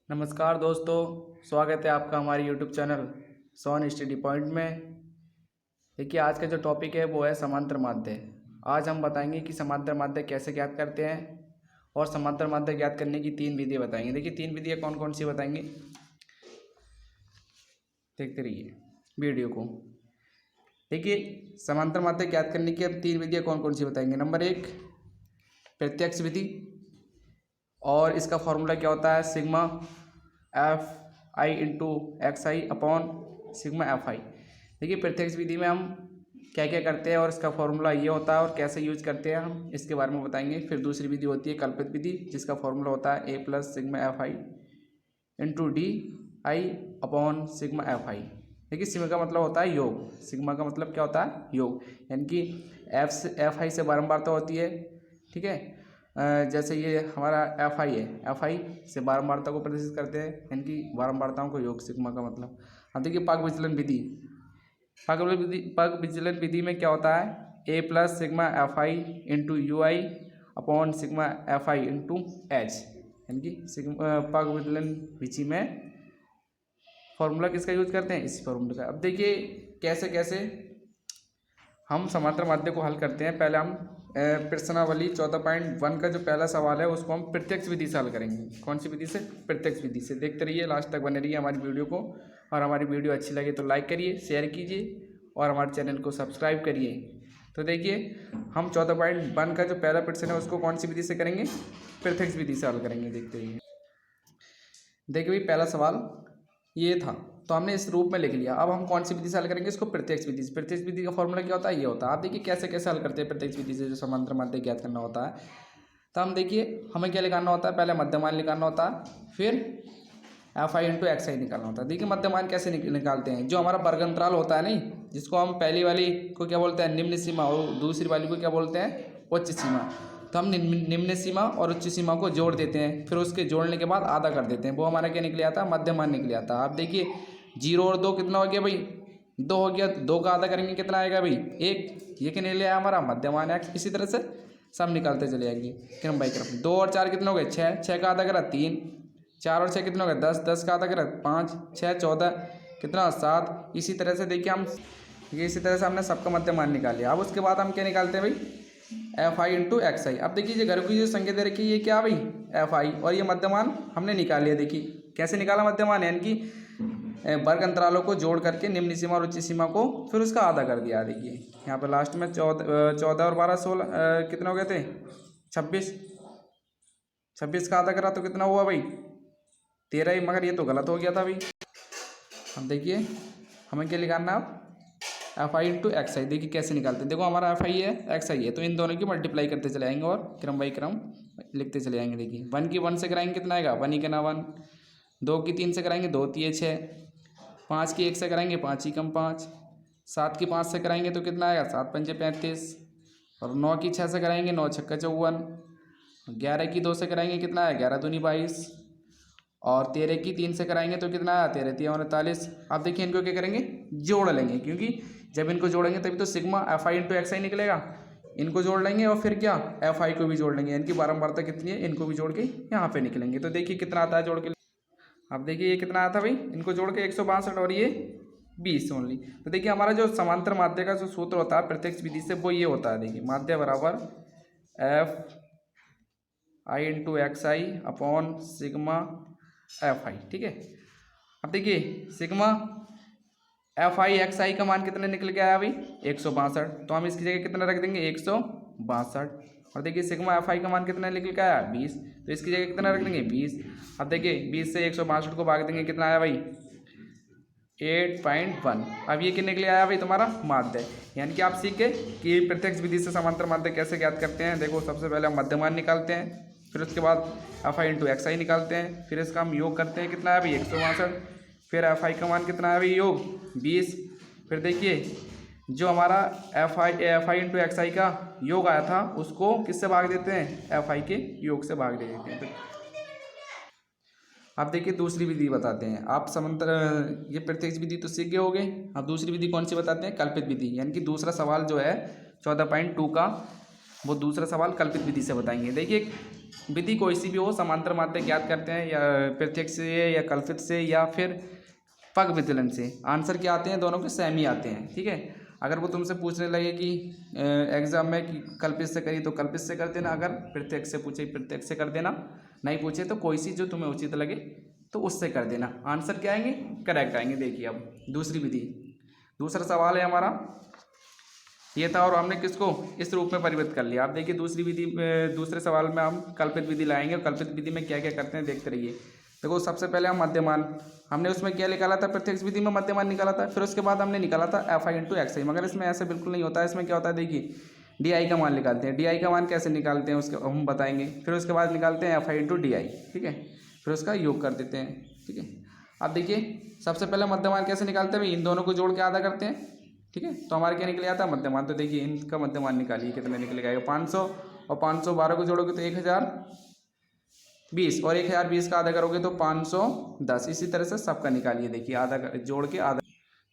नमस्कार दोस्तों, स्वागत है आपका हमारे यूट्यूब चैनल सोन स्टडी पॉइंट में। देखिए, आज का जो टॉपिक है वो है समांतर माध्य। आज हम बताएंगे कि समांतर माध्य कैसे ज्ञात करते हैं और समांतर माध्य ज्ञात करने की 3 विधियाँ बताएंगे। देखिए, 3 विधियाँ कौन कौन सी बताएंगे, देखते रहिए वीडियो को। देखिए, समांतर माध्य ज्ञात करने की अब 3 विधियाँ कौन कौन सी बताएंगे। नंबर 1 प्रत्यक्ष विधि, और इसका फॉर्मूला क्या होता है, sigma F I into X I upon sigma F I. देखिए, प्रत्यक्ष विधि में हम क्या क्या करते हैं और इसका फॉर्मूला ये होता है और कैसे यूज करते हैं हम इसके बारे में बताएंगे। फिर दूसरी विधि होती है कल्पित विधि, जिसका फॉर्मूला होता है A plus sigma F I into D I upon sigma F I. देखिए, सिग्मा का मतलब होता है योग, सिग्मा का मतलब क्या होता है योग, यानी कि एफ आई से बारंबारता होती है। ठीक है, जैसे ये हमारा एफ आई है, एफ आई से बारंबारता को प्रदर्शित करते हैं, यानी कि बारंबारताओं को योग, सिग्मा का मतलब। अब देखिए पाक विचलन विधि, पाक विचलन विधि में क्या होता है, A plus sigma F I into U I upon sigma F I into H, यानी कि सिग्मा पाक विचलन विधि में फॉर्मूला किसका यूज करते हैं, इसी फॉर्मूले का। अब देखिए कैसे कैसे हम समांतर माध्य को हल करते हैं। पहले हम प्रश्नावली 14.1 का जो पहला सवाल है उसको हम प्रत्यक्ष विधि से हल करेंगे। कौन सी विधि से, प्रत्यक्ष विधि से। देखते रहिए, लास्ट तक बने रहिए हमारी वीडियो को, और हमारी वीडियो अच्छी लगे तो लाइक करिए, शेयर कीजिए और हमारे चैनल को सब्सक्राइब करिए। तो देखिए, हम 14.1 का जो पहला प्रश्न है उसको कौन सी विधि से करेंगे, प्रत्यक्ष विधि से हल करेंगे। देखते रहिए। देखिए भाई, पहला सवाल ये था तो हमने इस रूप में लिख लिया। अब हम कौन सी विधि से हल करेंगे इसको, प्रत्यक्ष विधि से। प्रत्यक्ष विधि का फॉर्मूला क्या होता है, ये होता है। आप देखिए कैसे कैसे हल करते हैं प्रत्यक्ष विधि से, जो समांतर माध्य ज्ञात करना होता है। तो हम देखिए, हमें क्या निकालना होता है, पहले मध्यमान निकालना होता है, फिर एफ आई इंटू एक्स आई निकालना होता है। देखिए मध्यमान कैसे निकालते हैं, जो हमारा वर्ग अंतराल होता है नहीं, जिसको हम पहली वाली को क्या बोलते हैं, निम्न सीमा, और दूसरी वाली को क्या बोलते हैं, उच्च सीमा। तो हम निम्न सीमा और उच्च सीमा को जोड़ देते हैं, फिर उसके जोड़ने के बाद आधा कर देते हैं, वो हमारा क्या निकल आता है, मध्यमान निकल आता है। आप देखिए 0 और 2 कितना हो गया भाई, 2 हो गया, 2 का आधा करेंगे कितना आएगा भाई, 1। ये क्या निकल आया हमारा, मध्यमान है। इसी तरह से सब निकालते चले जाएंगे क्रम बाई क्रम। 2 और 4 कितना हो गया, 6, 6 का आधा करा 3, 4 और 6 कितना हो गया 10, 10 का आधा करा 5, 6 14 कितना 7। इसी तरह से देखिए हम, ये इसी तरह से हमने सबका मध्यमान निकाल लिया। अब उसके बाद हम क्या निकालते हैं भाई, एफ आई इंटू एक्स आई। अब देखिए, घर की जो संख्या दे रखी है ये क्या भाई, एफ आई, और ये मध्यमान हमने निकाल लिया। देखिए कैसे निकाला मध्यमान, यानी कि वर्ग अंतरालों को जोड़ करके निम्न सीमा और उच्च सीमा को फिर उसका आधा कर दिया। देखिए यहाँ पर लास्ट में 14 और 12 16 कितना हो गए थे, 26, 26 का आधा करा तो कितना हुआ भाई, 13 ही, मगर ये तो गलत हो गया था भाई। अब देखिए हमें क्या निकालना है, एफ आई इंटू एक्स आई। देखिए कैसे निकालते हैं, देखो हमारा एफ आई है, एक्स आई है, तो इन दोनों की मल्टीप्लाई करते चले आएंगे और क्रम बाई क्रम लिखते चले आएंगे। देखिए 1 की 1 से कराएंगे कितना आएगा, 1 ही के ना 1, 2 की 3 से कराएंगे 2 तिये 6, 5 की 1 से कराएंगे 5 ही कम 5, 7 की 5 से कराएंगे तो कितना आएगा, 7 पंजे 35, और 9 की 6 से कराएंगे 9 छक्का 54, 11 की 2 से कराएंगे कितना आया, 11 दूनी 22, और 13 की 3 से कराएंगे तो कितना आया, 13 तिया 39। आप देखिए इनको क्या करेंगे, जोड़ लेंगे, क्योंकि जब इनको जोड़ेंगे तभी तो sigma F I into X I निकलेगा। इनको जोड़ लेंगे और फिर क्या, एफ आई को भी जोड़ लेंगे, इनकी बारंबारता कितनी है, इनको भी जोड़ के यहाँ पे निकलेंगे। तो देखिए कितना आता है जोड़ के, अब देखिए ये कितना आया था भाई, इनको जोड़ के 162 और ये 20 ओनली। तो देखिए हमारा जो समांतर माध्य का जो सूत्र होता है प्रत्यक्ष विधि से, वो ये होता है। देखिए माध्य बराबर F I into X I upon sigma F आई। ठीक है, अब देखिए सिग्मा एफ आई एक्स आई का मान कितने निकल के आया भाई, 162। तो हम इसकी जगह कितना रख देंगे, 162। और देखिए सिग्मा एफ आई का मान कितना निकल के आया, 20, तो इसकी जगह कितना रख देंगे, 20। अब देखिए 20 से 162 को भाग देंगे, कितना आया भाई, 8.1। अब ये कितने के लिए आया भाई, तुम्हारा माध्य। यानी कि आप सीख गए कि प्रत्यक्ष विधि से समांतर माध्य कैसे ज्ञात करते हैं। देखो सबसे पहले हम मध्यमान निकालते हैं, फिर उसके बाद एफ आई इंटू एक्स आई निकालते हैं, फिर इसका हम योग करते हैं, कितना आया भाई 162, फिर एफ आई का मान कितना आया भाई, योग 20। फिर देखिए जो हमारा एफ आई इंटू एक्स आई का योग आया था उसको किससे भाग देते हैं, एफ आई के योग से भाग दे देते हैं। आप देखिए दूसरी विधि बताते हैं। आप समांतर, ये प्रत्यक्ष विधि तो सीख गए होंगे। अब दूसरी विधि कौन सी बताते हैं, कल्पित विधि। यानी कि दूसरा सवाल जो है 14.2 का, वो दूसरा सवाल कल्पित विधि से बताएंगे। देखिए विधि कोई सी भी हो, समांतर माध्य ज्ञात करते हैं या प्रत्यक्ष से या कल्पित से या फिर पग विचलन से, आंसर क्या आते हैं, दोनों के सेम ही आते हैं। ठीक है, अगर वो तुमसे पूछने लगे कि एग्जाम में कि कल्पित से करी तो कल्पित से कर देना, अगर प्रत्यक्ष से पूछे प्रत्यक्ष से कर देना, नहीं पूछे तो कोई सी जो तुम्हें उचित लगे तो उससे कर देना, आंसर क्या आएंगे, करेक्ट आएंगे। देखिए अब दूसरी विधि, दूसरा सवाल है हमारा ये था और हमने किसको इस रूप में परिवर्तित कर लिया। आप देखिए दूसरी विधि, दूसरे सवाल में हम कल्पित विधि लाएंगे और कल्पित विधि में क्या क्या करते हैं देखते रहिए। देखो सबसे पहले हम मध्यमान, हमने उसमें क्या निकाला था, प्रत्यक्ष विधि में मध्यमान निकाला था, फिर उसके बाद हमने निकाला था एफ आई इंटू एक्स आई, मगर इसमें ऐसे बिल्कुल नहीं होता है। इसमें क्या होता है देखिए डी आई का मान निकालते हैं, डी आई का मान कैसे निकालते हैं उसके हम बताएंगे, फिर उसके बाद निकालते हैं एफ आई इंटू डी आई। ठीक है, फिर उसका योग कर देते हैं। ठीक है, अब देखिए सबसे पहले मध्यमान कैसे निकालते हैं भाई, इन दोनों को जोड़ के आधा करते हैं। ठीक है, तो हमारे क्या निकल आता है मध्यमान, तो देखिए इनका मध्यमान निकालिए कितने निकलेगा, 500 और 512 को जोड़ोगे तो 1020 और 1020 का आधा करोगे तो 510, इसी तरह से सबका निकालिए। देखिए आधा जोड़ के आधा,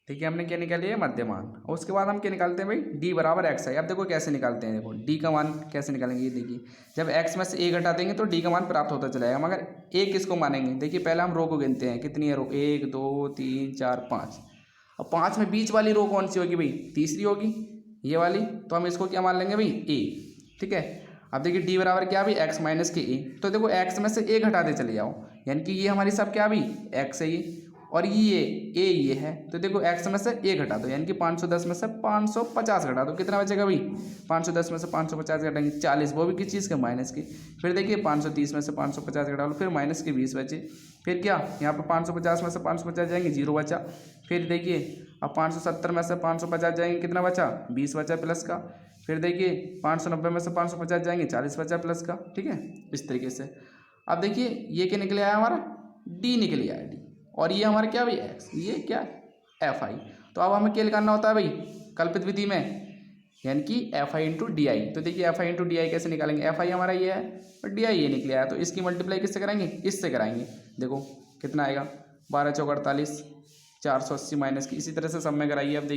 देखिए हमने क्या निकाली है मध्यमान। और उसके बाद हम क्या निकालते हैं भाई, डी बराबर एक्स आई। अब देखो कैसे निकालते हैं, देखो डी का मान कैसे निकालेंगे, ये देखिए जब एक्स में से ए घटा देंगे तो डी का मान प्राप्त होता चला जाएगा, मगर ए किसको मानेंगे, देखिए पहले हम रो को गिनते हैं, कितनी है रो, 1 2 3 4 5, और 5 में बीच वाली रो कौन सी होगी भाई, तीसरी होगी ये वाली, तो हम इसको क्या मान लेंगे भाई ए। ठीक है, अब देखिए डी बराबर क्या भी एक्स माइनस के ए, तो देखो एक्स में से ए घटाते चले जाओ, यानी कि ये हमारी सब क्या भी एक्स है ये, और ये ए ये है, तो देखो एक्स में से ए घटा दो, यानी कि 510 में से 550 घटा दो, कितना बचेगा भाई, 510 में से 550 घटाएंगे 40, वो भी किस चीज़ के, माइनस की। फिर देखिए 530 में से 550 घटा लो, फिर माइनस के 20 बचे, फिर क्या यहाँ पर 550 में से 550 जाएंगे 0 बचा, फिर देखिए अब 570 में से 550 जाएंगे कितना बचा, 20 बचा प्लस का, फिर देखिए 590 में से 550 जाएंगे 40 बचा प्लस का। ठीक है, इस तरीके से। अब देखिए ये क्या निकले आया हमारा, डी निकले आया डी, और ये हमारा क्या भाई एक्स, ये क्या एफ आई। तो अब हमें क्या निकालना होता है भाई कल्पित विधि में, यानी कि एफ आई इंटू डी आई। तो देखिए एफ आई इंटू डी आई कैसे निकालेंगे, एफ आई हमारा ये है और डी आई ये निकले आया, तो इसकी मल्टीप्लाई किससे कराएंगे, इससे कराएंगे। देखो कितना आएगा, 12 चौक 48, 480 माइनस की, इसी तरह से सब में कराइए। अब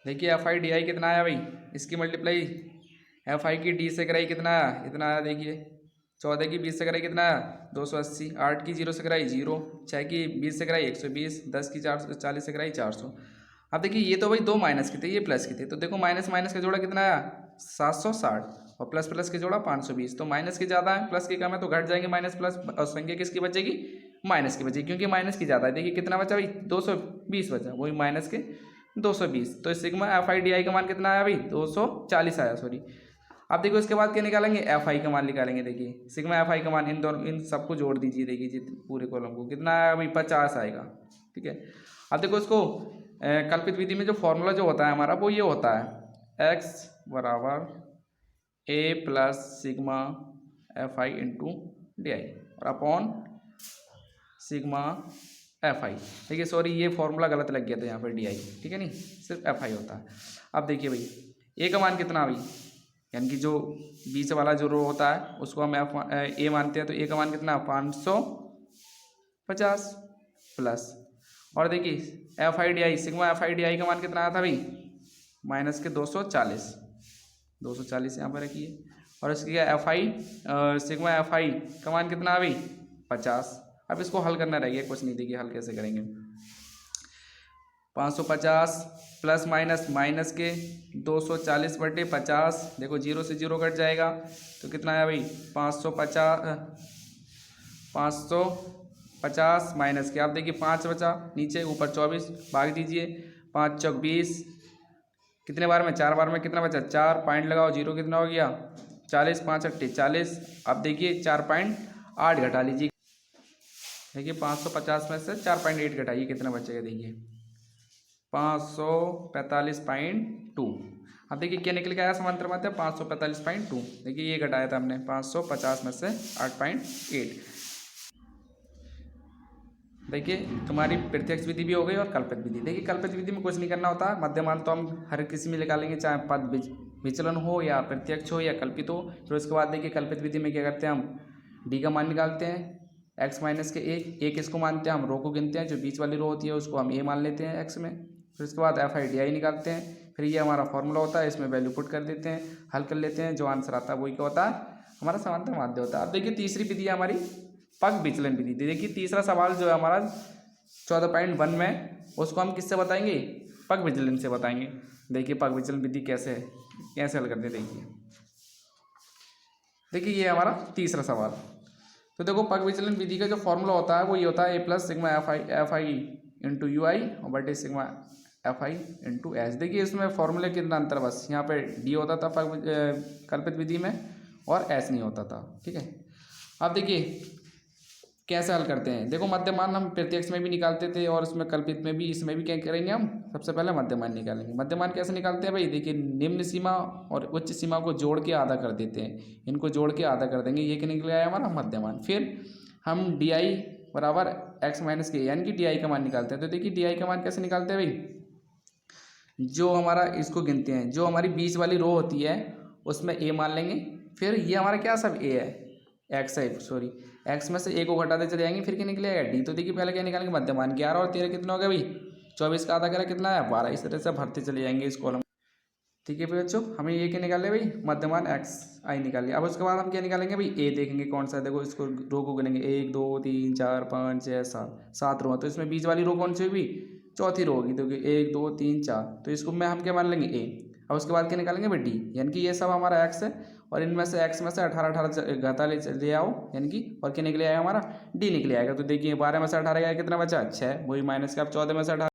देखिए एफ आई डी आई कितना आया भाई, इसकी मल्टीप्लाई एफ आई की डी से कराई कितना आया, इतना आया। देखिए 14 की 20 से कराई कितना आया, 280, 8 की 0 से कराई 0, 6 की 20 से कराई 120, 10 की 440 से कराई 400। अब देखिए ये तो भाई दो माइनस के थे, ये प्लस के थे, तो देखो माइनस माइनस का जोड़ा कितना आया 760, और प्लस प्लस के जोड़ा 520, तो माइनस के ज़्यादा है प्लस के कम है, तो घट जाएंगे माइनस प्लस, और संख्या किसकी बचेगी, माइनस की बचेगी, क्योंकि माइनस की ज़्यादा है। देखिए कितना बचा भाई 220 बचा, वही माइनस के 220, तो sigma F I D I का मान कितना आया भाई 240 आया, सॉरी। अब देखो इसके बाद क्या निकालेंगे, एफ आई का मान निकालेंगे। देखिए सिग्मा एफ आई का मान, इन दोनों इन सबको जोड़ दीजिए, देखिए जितने पूरे कॉलम को कितना आया भाई 50 आएगा। ठीक है, अब देखो इसको कल्पित विधि में जो फॉर्मूला जो होता है हमारा वो ये होता है, एक्स बराबर A plus sigma F I into D I और अपॉन सिग्मा एफ आई। देखिए सॉरी ये फॉर्मूला गलत लग गया था यहाँ पर डी आई, ठीक है नहीं, सिर्फ एफ आई होता है। अब देखिए भाई ए का मान कितना भाई, यानी कि जो बीच वाला जो रो होता है उसको हम ए मानते हैं, तो ए का मान कितना 550 प्लस, और देखिए F I D I sigma F I D I का मान कितना आया था भाई माइनस के 240 यहाँ पर रखिए, और इसकी एफ आई सिग्मा एफ आई का मान कितना भाई 50। अब इसको हल करना रह गया, कुछ नहीं, देखिए हल कैसे करेंगे, 550 प्लस माइनस माइनस के 240/50, देखो 0 से 0 कट जाएगा तो कितना आया भाई 550 माइनस के, आप देखिए 5 बचा, नीचे ऊपर 24 भाग दीजिए, 5 चौक 20, कितने बार में 4 बार में कितना बचा 4, पॉइंट लगाओ, 0 कितना हो गया 40, 5 अट्ठे 40। अब देखिए 4.8 घटा लीजिए, देखिए 550 में से 4.8 घटाइए कितना बचेगा, देखिए 545.2। अब देखिए क्या निकल के आया समांतर माध्य 545.2, देखिए ये घटाया था हमने 550 में से 8.8। देखिए तुम्हारी प्रत्यक्ष विधि भी हो गई और कल्पित विधि। देखिए कल्पित विधि में कुछ नहीं करना होता, मध्यमान तो हम हर किसी में निकालेंगे, चाहे पद विचलन हो या प्रत्यक्ष हो या कल्पित हो। फिर उसके बाद देखिए कल्पित विधि में क्या करते हैं, हम डी का मान निकालते हैं, एक्स माइनस के ए किसको मानते हैं, हम रो को गिनते हैं, जो बीच वाली रो होती है उसको हम ए मान लेते हैं एक्स में। फिर उसके बाद एफ आई डी आई निकालते हैं, फिर ये हमारा फॉर्मूला होता है, इसमें वैल्यू पुट कर देते हैं, हल कर लेते हैं, जो आंसर आता है वही क्या होता है, हमारा समांतर माध्य होता है। अब देखिए तीसरी विधि है हमारी पग विचलन विधि। देखिए तीसरा सवाल जो है हमारा 14.1 में, उसको हम किससे बताएंगे, पग विचलन से बताएंगे। देखिए पग विचलन विधि कैसे हल करते हैं। देखिए ये हमारा तीसरा सवाल। तो देखो पग विचलन विधि का जो फॉर्मूला होता है वो ये होता है A plus sigma F I into U I और बटे sigma F I into H. देखिए इसमें फॉर्मूले कितना अंतर, बस यहाँ पे डी होता था कल्पित विधि में और एच नहीं होता था। ठीक है, अब देखिए कैसे हल करते हैं। देखो मध्यमान हम प्रत्यक्ष में भी निकालते थे और इसमें कल्पित में भी, इसमें भी क्या करेंगे हम, सबसे पहले मध्यमान निकालेंगे। मध्यमान कैसे निकालते हैं भाई, देखिए निम्न सीमा और उच्च सीमा को जोड़ के आधा कर देते हैं, इनको जोड़ के आधा कर देंगे, ये क्या निकल आया हमारा मध्यमान। फिर हम डी आई बराबर एक्स माइनस के यानी कि डी आई का मान निकालते हैं। तो देखिए डी आई का मान कैसे निकालते हैं भाई, जो हमारा इसको गिनते हैं, जो हमारी बीच वाली रो होती है उसमें ए मान लेंगे, फिर ये हमारा क्या सब ए है, एक्स है, सॉरी एक्स में से ए को घटाते चले जाएंगे, फिर क्या निकलेगा डी। तो देखिए पहले क्या निकालेंगे मध्यमान, 11 और 13 कितना हो गया भाई, 24 का आधा करा कितना है 12। इस तरह से भरते चले जाएंगे इस कॉलम। ठीक है बच्चों, हमें ये क्या निकाले भाई, मध्यमान एक्स आई निकाल लिया। अब उसके बाद हम क्या निकालेंगे भाई, ए देखेंगे कौन सा है। देखो इसको रो को गिनेंगे, 1 2 3 4 5 6 7 रो है, तो इसमें बीच वाली रो कौन सी होगी, चौथी रो होगी। तो 1 2 3 4, तो इसको में हम क्या मान लेंगे ए। अब उसके बाद क्या निकालेंगे भाई डी, यानी कि ये सब हमारा एक्स है और इनमें से एक्स में से 18 घटा ले आओ, यानी कि और क्या निकले आएगा हमारा डी निकले आएगा। तो देखिए 12 में से 18 गया कितना बचा 6, वही माइनस का, अब 14 में से 18,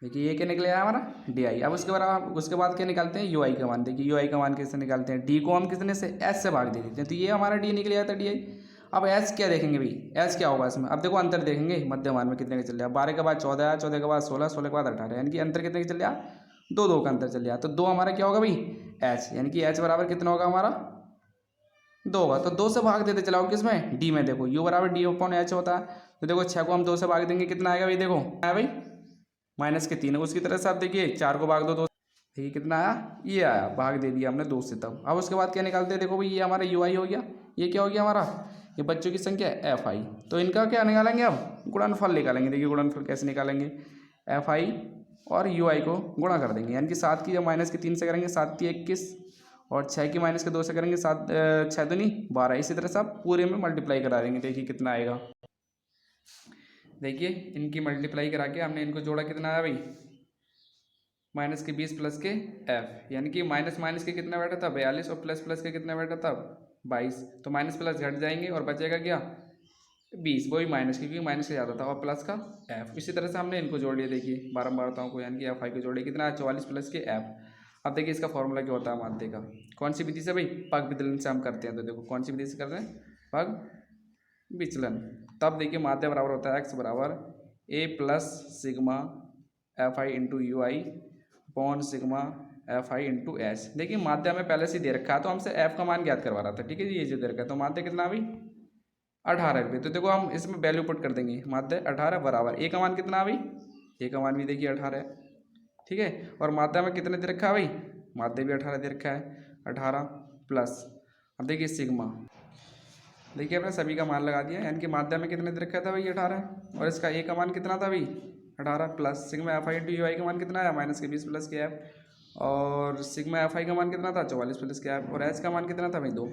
देखिए ये क्या निकले आया हमारा डी आई। अब उसके बाद क्या निकालते हैं यू आई का मान। देखिए यू आई का मान कैसे निकालते हैं, डी को हम कितने से एच से भाग दे देते हैं, तो ये हमारा डी निकले आता है डी आई। अब एच क्या देखेंगे भाई, एच क्या होगा इसमें, अब देखो अंतर देखेंगे मध्यमान में कितने का चल रहा है, 12 के बाद 14 आया, 14 के बाद 16, 16 के बाद 18, यानी कि अंतर कितने का चल रहा, 2 2 का अंतर चल रहा है। तो 2 हमारा क्या होगा भाई एच, यानी कि एच बराबर कितना होगा हमारा 2 होगा। तो 2 से भाग देते चलाओ किसमें, डी में। देखो यू बराबर डी अपॉन एच होता है, तो देखो 6 को हम 2 से भाग देंगे कितना आएगा भाई, देखो आया भाई माइनस के 3। उसकी तरह से आप देखिए 4 को भाग दो 2, देखिए कितना आया, ये आया, भाग दे दिया हमने 2 से तब। अब उसके बाद क्या निकालते हैं, देखो भाई ये हमारा यू आई हो गया, ये क्या हो गया हमारा, ये बच्चों की संख्या एफ आई। तो इनका क्या निकालेंगे, अब गुणनफल निकालेंगे। देखिए गुणनफल कैसे निकालेंगे, एफ आई और यू आई को गुणा कर देंगे, यानी कि 7 की जब माइनस के 3 से करेंगे 7 की 21 और 6 की माइनस के 2 से करेंगे 7 6 दूनी 12। इसी तरह से आप पूरे में मल्टीप्लाई करा देंगे, देखिए कितना आएगा। देखिए इनकी मल्टीप्लाई करा के हमने इनको जोड़ा, कितना आया भाई माइनस के 20 प्लस के एफ, यानी कि माइनस माइनस के कितना बैठा था 42 और प्लस प्लस के कितना बैठा था 22। तो माइनस प्लस घट जाएंगे और बचेगा क्या 20, वही माइनस क्योंकि माइनस से ज़्यादा था, और प्लस का एफ। इसी तरह से हमने इनको जोड़ लिया, देखिए बारम्बारताओं को, यानी कि एफ आई को जोड़िए, कितना 44 प्लस के एफ। अब देखिए इसका फॉर्मूला क्या होता है माध्य का, कौन सी विधि से भाई, पग विचलन से हम करते हैं। तो देखो कौन सी विधि से करते हैं, पग विचलन। तब देखिए माध्य बराबर होता है एक्स बराबर A plus sigma F I into U I upon sigma F I into H. देखिए माध्य हमें पहले से दे रखा है, तो हमसे एफ का मान ज्ञात करवा रहा था। ठीक है जी, ये जो दे रखा है, तो माध्य कितना अभी 18 रुपये। तो देखो हम इसमें वैल्यू पुट कर देंगे, माध्य 18 बराबर ए का मान कितना अभी, ए का मान भी देखिए 18 है। ठीक है, और माध्य में कितने दे रखा है भाई, माध्य भी 18 दे रखा है, 18 प्लस, अब देखिए सिग्मा, देखिए अपने सभी का मान लगा दिया, यानी कि माध्य में कितने दे रखा था भाई 18, और इसका ए का मान कितना था भाई 18 plus sigma F I into U I का मान कितना आया माइनस के 20 प्लस के एफ, और सिग्मा एफ आई का मान कितना था 44 प्लस के एफ, और एच का मान कितना था भाई 2।